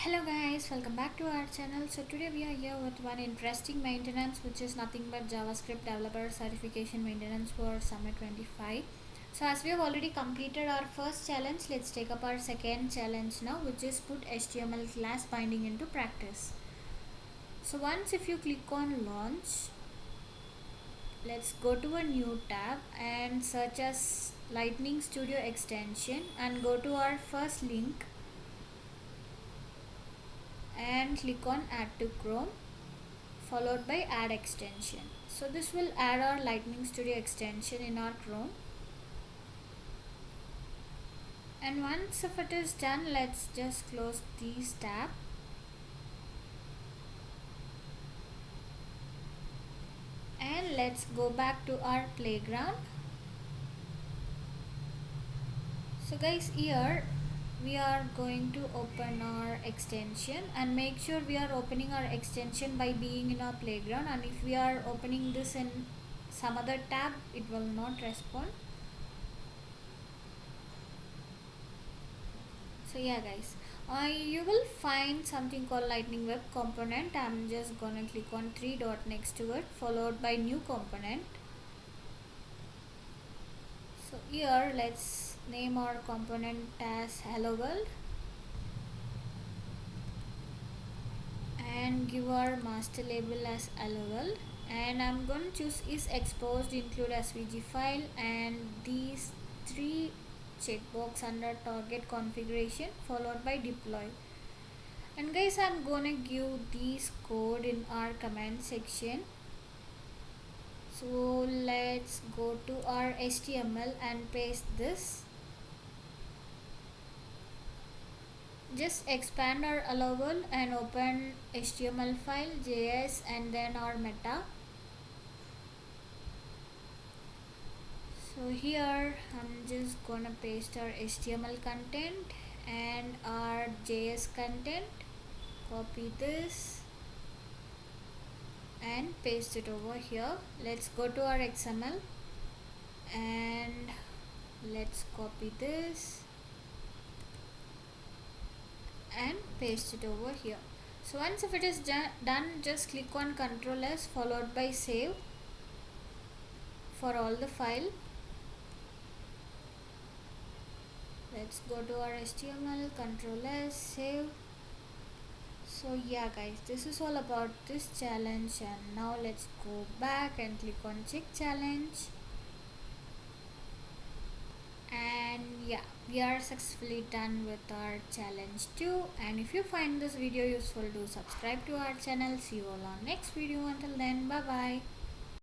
Hello guys, welcome back to our channel. So today we are here with one interesting maintenance, which is nothing but JavaScript developer certification maintenance for Summit 25. So as we have already completed our first challenge, let's take up our second challenge now, which is put HTML class binding into practice. So once if you click on launch, let's go to a new tab and search as Lightning Studio extension and go to our first link and click on add to Chrome followed by add extension. So this will add our Lightning Studio extension in our Chrome, and once if it is done, let's just close these tab and let's go back to our playground. So guys, here we are going to open our extension and make sure we are opening our extension by being in our playground, and if we are opening this in some other tab, it will not respond. So yeah guys, you will find something called lightning web component. I'm just gonna click on three dot next to it followed by new component. So here let's name our component as hello world and give our master label as hello world, and I'm going to choose is exposed include svg file and these three checkbox under target configuration followed by deploy. And guys, I'm gonna give these code in our comment section. So let's go to our HTML and paste this. Just expand our allowable and open HTML file, JS, and then our meta. So here I'm just gonna paste our HTML content and our JS content. Copy this and paste it over here. Let's go to our XML and let's copy this and paste it over here. So once if it is done, just click on Ctrl S followed by save for all the file. Let's go to our HTML, Ctrl S, save. So yeah guys, this is all about this challenge, and now let's go back and click on check challenge. And yeah, we are successfully done with our challenge 2. And if you find this video useful, do subscribe to our channel. See you all on next video. Until then, bye bye.